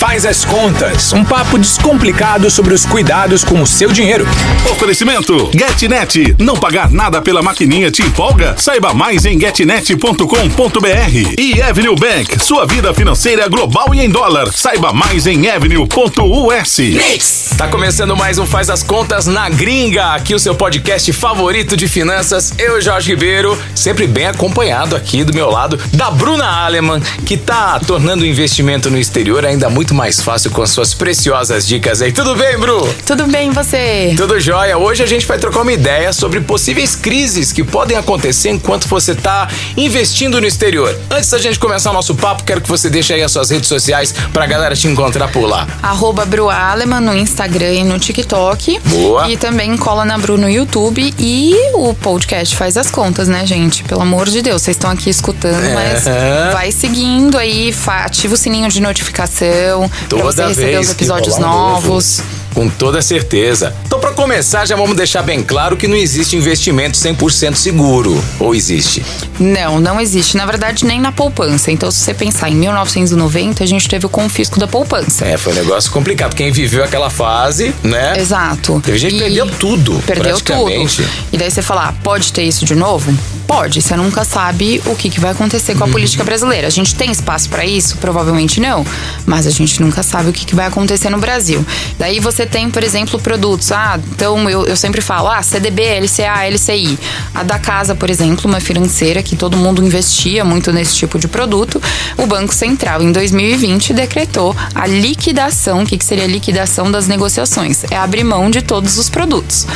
Faz as Contas, um papo descomplicado sobre os cuidados com o seu dinheiro. Oferecimento GetNet. Não pagar nada pela maquininha te empolga? Saiba mais em getnet.com.br. E Avenue Bank, sua vida financeira global e em dólar. Saiba mais em avenue.us. Tá começando mais um Faz as Contas na Gringa, aqui o seu podcast favorito de finanças. Eu, Jorge Ribeiro, sempre bem acompanhado aqui do meu lado da Bruna Aleman, que tá tornando o investimento no exterior ainda muito mais fácil com as suas preciosas dicas aí. Tudo bem, Bru? Tudo bem, e você? Tudo jóia. Hoje a gente vai trocar uma ideia sobre possíveis crises que podem acontecer enquanto você tá investindo no exterior. Antes da gente começar o nosso papo, quero que você deixe aí as suas redes sociais pra galera te encontrar por lá. @BruAleman no Instagram e no TikTok. Boa. E também cola na Bru no YouTube e o podcast Faz as Contas, né, gente? Pelo amor de Deus, vocês estão aqui escutando, mas vai seguindo aí, ativa o sininho de notificação pra você receber os episódios novos. Com toda certeza. Então, pra começar, já vamos deixar bem claro que não existe investimento 100% seguro. Ou existe? Não existe. Na verdade, nem na poupança. Então, se você pensar em 1990, a gente teve o confisco da poupança. Foi um negócio complicado. Quem viveu aquela fase, né? Exato. Teve gente que perdeu tudo. Perdeu tudo. E daí você fala, pode ter isso de novo? Pode. Você nunca sabe o que vai acontecer com a política brasileira. A gente tem espaço pra isso? Provavelmente não. Mas a gente nunca sabe o que vai acontecer no Brasil. Daí você tem, por exemplo, produtos. Então eu sempre falo, CDB, LCA, LCI. A da Casa, por exemplo, uma financeira que todo mundo investia muito nesse tipo de produto. O Banco Central, em 2020, decretou a liquidação. O que seria a liquidação das negociações? É abrir mão de todos os produtos.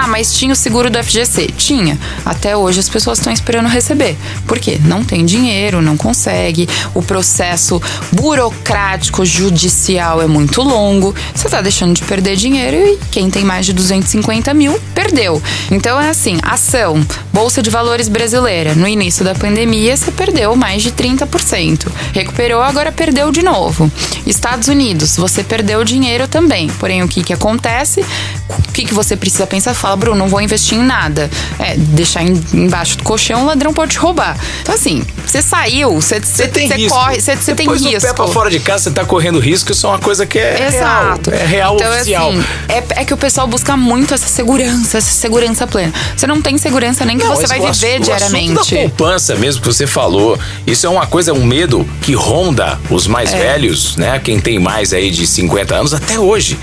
Mas tinha o seguro do FGC? Tinha. Até hoje as pessoas estão esperando receber. Por quê? Não tem dinheiro, não consegue. O processo burocrático judicial é muito longo. Você está deixando de perder dinheiro e quem tem mais de 250 mil, perdeu. Então é assim, ação, Bolsa de Valores brasileira. No início da pandemia, você perdeu mais de 30%. Recuperou, agora perdeu de novo. Estados Unidos, você perdeu dinheiro também. Porém, o que acontece? O que você precisa pensar? Fala, Bruno, não vou investir em nada. Deixar embaixo do colchão, o ladrão pode roubar. Então assim, você saiu, você tem risco. Você tem risco. Depois do pé pra fora de casa, você tá correndo risco, isso é uma coisa que é Exato. real. É real, então, oficial. Assim, é que o pessoal busca muito essa segurança plena. Você não tem segurança nem que você vai viver diariamente. O assunto da poupança mesmo que você falou, isso é uma coisa, um medo que ronda os mais velhos, né? Quem tem mais aí de 50 anos até hoje,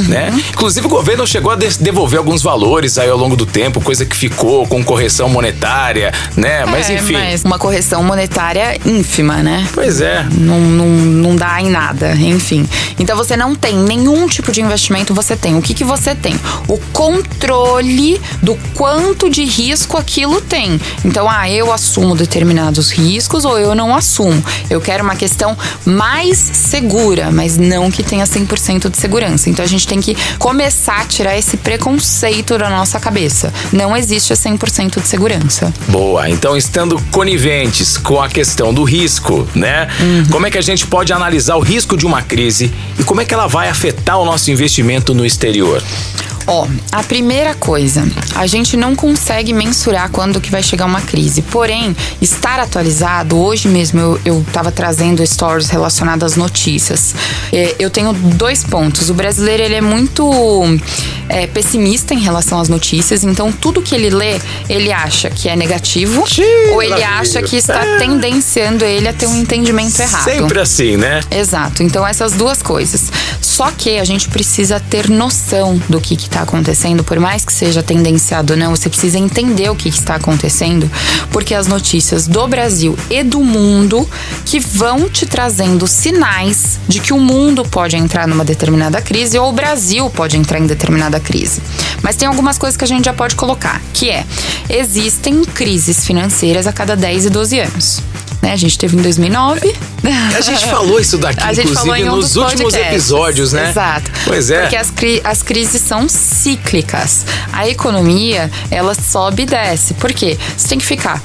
né? Inclusive o governo chegou a devolver alguns valores aí ao longo do tempo, coisa que ficou com correção monetária, né? Mas enfim. Mas uma correção monetária ínfima, né? Pois é. Não dá em nada, enfim. Então você não tem nenhum tipo de investimento, você tem. O que você tem? O controle do quanto de risco aquilo tem. Então, eu assumo determinados riscos ou eu não assumo. Eu quero uma questão mais segura, mas não que tenha 100% de segurança. Então a gente tem que começar a tirar esse preconceito da nossa cabeça. Não existe a 100% de segurança. Boa, então estando coniventes com a questão do risco, né? Como é que a gente pode analisar o risco de uma crise e como é que ela vai afetar o nosso investimento no exterior? A primeira coisa, a gente não consegue mensurar quando que vai chegar uma crise. Porém, estar atualizado, hoje mesmo eu tava trazendo stories relacionadas às notícias. Eu tenho 2 pontos. O brasileiro, ele é muito pessimista em relação às notícias, então tudo que ele lê, ele acha que é negativo ou ele acha que está tendenciando ele a ter um entendimento errado. Sempre assim, né? Exato. Então essas 2 coisas. Só que a gente precisa ter noção do que está acontecendo, por mais que seja tendenciado ou não, você precisa entender o que está acontecendo, porque as notícias do Brasil e do mundo que vão te trazendo sinais de que o mundo pode entrar numa determinada crise ou o Brasil pode entrar em determinada crise. Mas tem algumas coisas que a gente já pode colocar, que existem crises financeiras a cada 10 e 12 anos. A gente teve em 2009. A gente falou isso daqui, inclusive, nos últimos episódios, né? Exato. Pois é. Porque as crises são cíclicas. A economia, ela sobe e desce. Por quê? Você tem que ficar.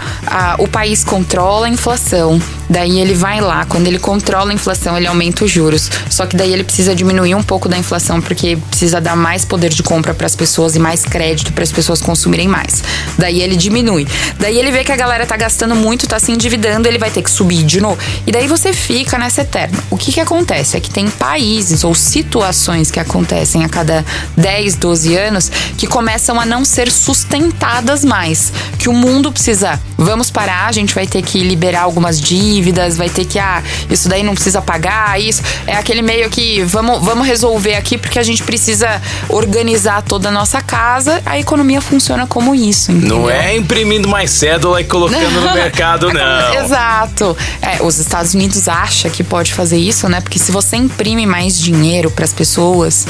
O país controla a inflação. Daí ele vai lá, quando ele controla a inflação, ele aumenta os juros. Só que daí ele precisa diminuir um pouco da inflação, porque precisa dar mais poder de compra para as pessoas e mais crédito para as pessoas consumirem mais. Daí ele diminui. Daí ele vê que a galera tá gastando muito, tá se endividando, ele vai ter que subir de novo. E daí você você fica nessa eterna. O que acontece é que tem países ou situações que acontecem a cada 10, 12 anos que começam a não ser sustentadas mais. Que o mundo precisa, vamos parar, a gente vai ter que liberar algumas dívidas, vai ter que, isso daí não precisa pagar, isso. É aquele meio que, vamos resolver aqui porque a gente precisa organizar toda a nossa casa. A economia funciona como isso, entendeu? Não é imprimindo mais cédula e colocando no mercado, não. Exato. Os Estados Unidos acham que pode fazer isso, né? Porque se você imprime mais dinheiro para as pessoas,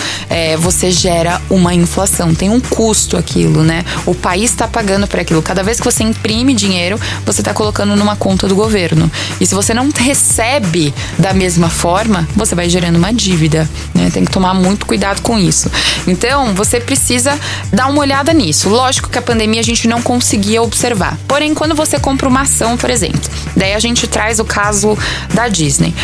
você gera uma inflação. Tem um custo aquilo, né? O país está pagando por aquilo. Cada vez que você imprime dinheiro, você está colocando numa conta do governo. E se você não recebe da mesma forma, você vai gerando uma dívida, né? Tem que tomar muito cuidado com isso. Então, você precisa dar uma olhada nisso. Lógico que a pandemia a gente não conseguia observar. Porém, quando você compra uma ação, por exemplo, daí a gente traz o caso da Disney.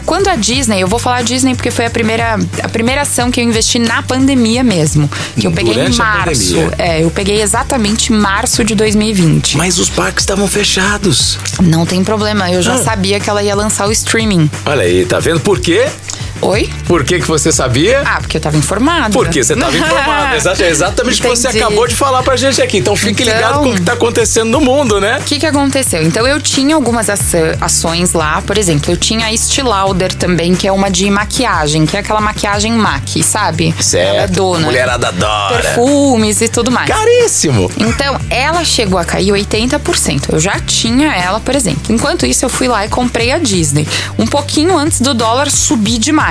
Quando a Disney, eu vou falar Disney porque foi a primeira ação que eu investi na pandemia mesmo. Que eu peguei em março. Eu peguei exatamente em março de 2020. Mas os parques estavam fechados. Não tem problema, eu já sabia que ela ia lançar o streaming. Olha aí, tá vendo por quê? Oi? Por que você sabia? Porque eu tava informada. Porque você tava informada. Exatamente o que você acabou de falar pra gente aqui. Então fique ligado com o que tá acontecendo no mundo, né? O que aconteceu? Então eu tinha algumas ações lá. Por exemplo, eu tinha a Estée Lauder também, que é uma de maquiagem, que é aquela maquiagem MAC, sabe? Certo. Ela é dona. Mulherada adora. Perfumes e tudo mais. Caríssimo. Então, ela chegou a cair 80%. Eu já tinha ela, por exemplo. Enquanto isso, eu fui lá e comprei a Disney. Um pouquinho antes do dólar subir demais.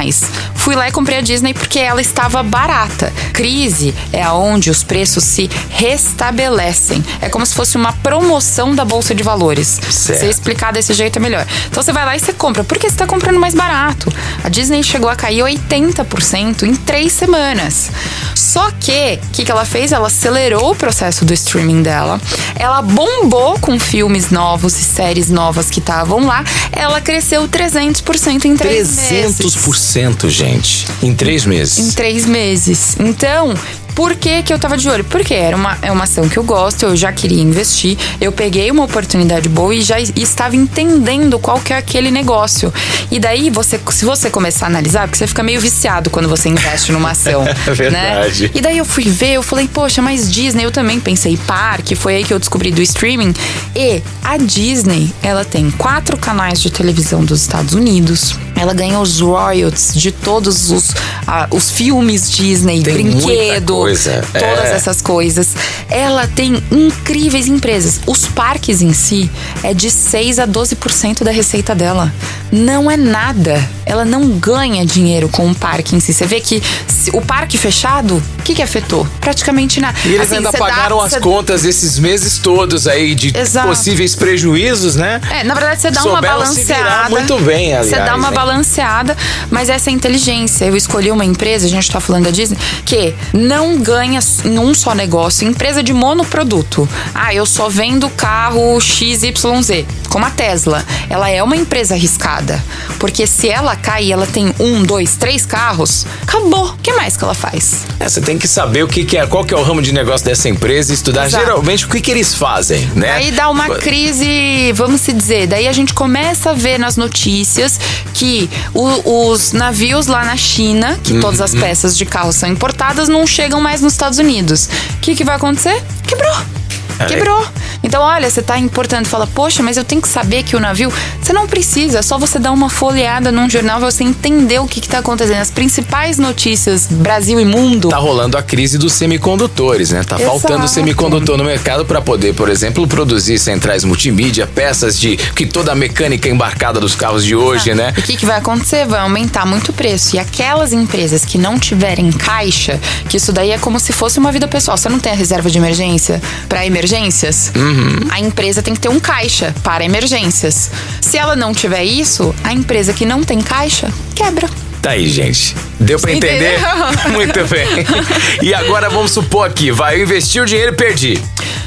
Fui lá e comprei a Disney porque ela estava barata. Crise é aonde os preços se restabelecem. É como se fosse uma promoção da Bolsa de Valores. Certo. Se eu explicar desse jeito é melhor. Então você vai lá e você compra. Por que você está comprando mais barato? A Disney chegou a cair 80% em 3 semanas. Só que, o que ela fez? Ela acelerou o processo do streaming dela. Ela bombou com filmes novos e séries novas que estavam lá. Ela cresceu 300% em 3 meses. 300%, gente. Em 3 meses. Em 3 meses. Então, por que eu tava de olho? Porque é uma ação que eu gosto, eu já queria investir, eu peguei uma oportunidade boa e já estava entendendo qual que é aquele negócio. E daí, se você começar a analisar, porque você fica meio viciado quando você investe numa ação. É verdade. Né? E daí eu fui ver, eu falei, poxa, mas Disney, eu também pensei, parque, foi aí que eu descobri do streaming. E a Disney, ela tem 4 canais de televisão dos Estados Unidos, ela ganha os royalties de todos os filmes Disney, tem brinquedo, todas essas coisas. Ela tem incríveis empresas. Os parques em si é de 6 a 12% da receita dela. Não é nada. Ela não ganha dinheiro com o parque em si. Você vê que o parque fechado, o que afetou? Praticamente nada. E eles ainda pagaram as contas esses meses todos aí de possíveis prejuízos, né? Na verdade, você dá uma balanceada. Muito bem, aliás. Você dá uma balanceada, mas essa inteligência. Eu escolhi uma empresa, a gente tá falando da Disney, que não ganha em um só negócio, empresa de monoproduto. Eu só vendo carro XYZ, como a Tesla. Ela é uma empresa arriscada, porque se ela cai, ela tem 1, 2, 3 carros, acabou. O que mais que ela faz? Você tem que saber qual que é o ramo de negócio dessa empresa e estudar geralmente o que eles fazem, né? Aí dá uma crise, vamos se dizer, daí a gente começa a ver nas notícias que os navios lá na China, que todas as peças de carro são importadas, não chegam mais nos Estados Unidos. O que vai acontecer? Quebrou. Então, olha, você tá importando, fala, poxa, mas eu tenho que saber que o navio... Você não precisa, é só você dar uma folheada num jornal, você entender o que tá acontecendo. As principais notícias, Brasil e mundo... Tá rolando a crise dos semicondutores, né? Tá faltando semicondutor no mercado para poder, por exemplo, produzir centrais multimídia, peças que toda a mecânica embarcada dos carros de hoje, né? E o que vai acontecer? Vai aumentar muito o preço. E aquelas empresas que não tiverem caixa, que isso daí é como se fosse uma vida pessoal. Você não tem a reserva de emergência para emergências? A empresa tem que ter um caixa para emergências. Se ela não tiver isso, a empresa que não tem caixa, quebra. Tá aí, gente. Deu pra entender? Muito bem. E agora vamos supor aqui, eu investi o dinheiro e perdi.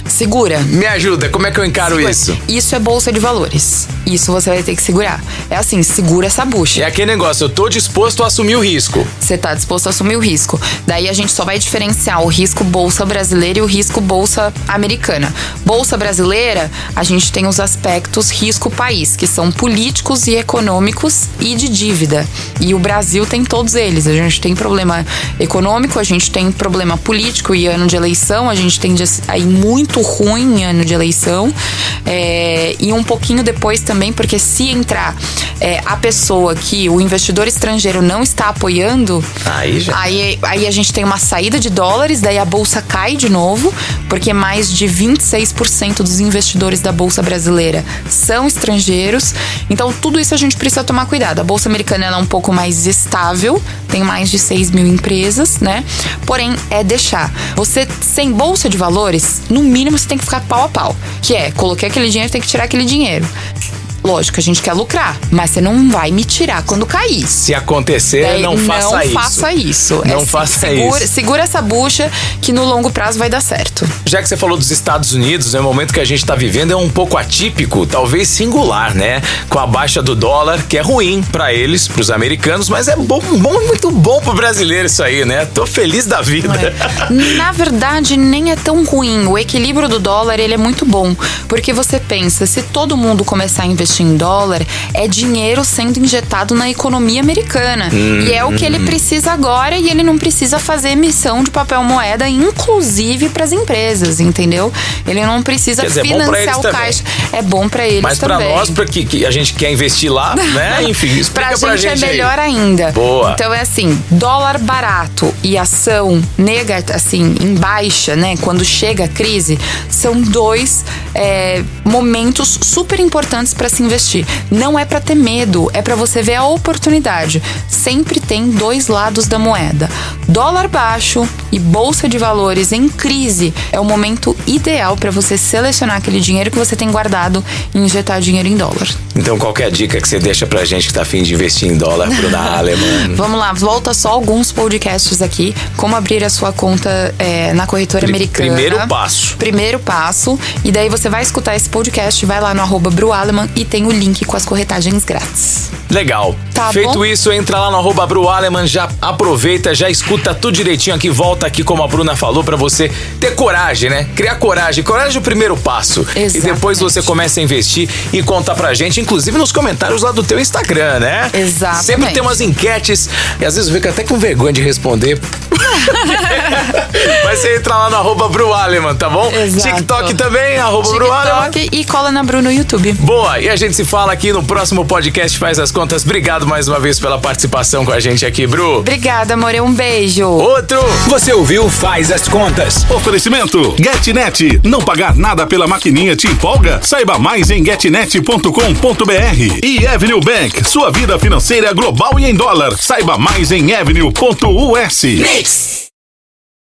Segura. Me ajuda, como é que eu encaro isso? Isso é bolsa de valores. Isso você vai ter que segurar. É assim, segura essa bucha. É aquele negócio, eu tô disposto a assumir o risco. Você tá disposto a assumir o risco. Daí a gente só vai diferenciar o risco bolsa brasileira e o risco bolsa americana. Bolsa brasileira, a gente tem os aspectos risco país, que são políticos e econômicos e de dívida. E o Brasil tem todos eles. A gente tem problema econômico, a gente tem problema político e ano de eleição, a gente tende a ir muito ruim em ano de eleição. E um pouquinho depois também, porque se entrar a pessoa que o investidor estrangeiro não está apoiando, aí a gente tem uma saída de dólares, daí a bolsa cai de novo, porque mais de 26% dos investidores da bolsa brasileira são estrangeiros. Então tudo isso a gente precisa tomar cuidado. A bolsa americana ela é um pouco mais estável, tem mais de 6 mil empresas, né? Porém, deixar. Você, sem bolsa de valores, no mínimo você tem que ficar pau a pau. Que coloquei aquele dinheiro, tem que tirar aquele dinheiro. Lógico, a gente quer lucrar, mas você não vai me tirar quando cair. Se acontecer, não faça isso. Não faça isso. Não faça isso. Segura essa bucha que no longo prazo vai dar certo. Já que você falou dos Estados Unidos, o momento que a gente tá vivendo é um pouco atípico, talvez singular, né? Com a baixa do dólar, que é ruim pra eles, pros americanos, mas é muito bom pro brasileiro isso aí, né? Tô feliz da vida. Na verdade, nem é tão ruim. O equilíbrio do dólar, ele é muito bom. Porque você pensa, se todo mundo começar a investir em dólar, é dinheiro sendo injetado na economia americana. E é o que ele precisa agora, e ele não precisa fazer emissão de papel moeda, inclusive para as empresas, entendeu? Ele não precisa financiar o caixa. É bom para eles mas também. Mas para nós, que a gente quer investir lá, né? Enfim, explica pra gente é melhor ainda. Boa. Então é assim, dólar barato e ação assim, em baixa, né? Quando chega a crise, são dois momentos super importantes para se investir. Não é para ter medo, é para você ver a oportunidade. Sempre tem dois lados da moeda. Dólar baixo e bolsa de valores em crise é o momento ideal para você selecionar aquele dinheiro que você tem guardado e injetar dinheiro em dólar. Então, qual que é a dica que você deixa pra gente que tá afim de investir em dólar, Bruna Aleman? Vamos lá, volta só alguns podcasts aqui. Como abrir a sua conta na corretora americana. Primeiro passo. E daí você vai escutar esse podcast, vai lá no @BruAleman e tem o link com as corretagens grátis. Legal. Tá Feito bom? isso, entra lá no @BruAleman, já aproveita, já escuta tudo direitinho aqui, volta aqui como a Bruna falou, pra você ter coragem, né? Criar coragem. Coragem é o primeiro passo. Exatamente. E depois você começa a investir e conta pra gente, inclusive nos comentários lá do teu Instagram, né? Exatamente. Sempre tem umas enquetes, e às vezes eu fico até com vergonha de responder. Mas você entra lá no @BruAleman, tá bom? Exato. TikTok também, @BruAleman. TikTok e cola na Bru no YouTube. Boa, e a gente se fala aqui no próximo podcast Faz as Contas. Obrigado mais uma vez pela participação com a gente aqui, Bru. Obrigada, amor. Um beijo. Outro. Você ouviu Faz as Contas. Oferecimento GetNet. Não pagar nada pela maquininha te empolga? Saiba mais em getnet.com.br. E Avenue Bank. Sua vida financeira global e em dólar. Saiba mais em avenue.us.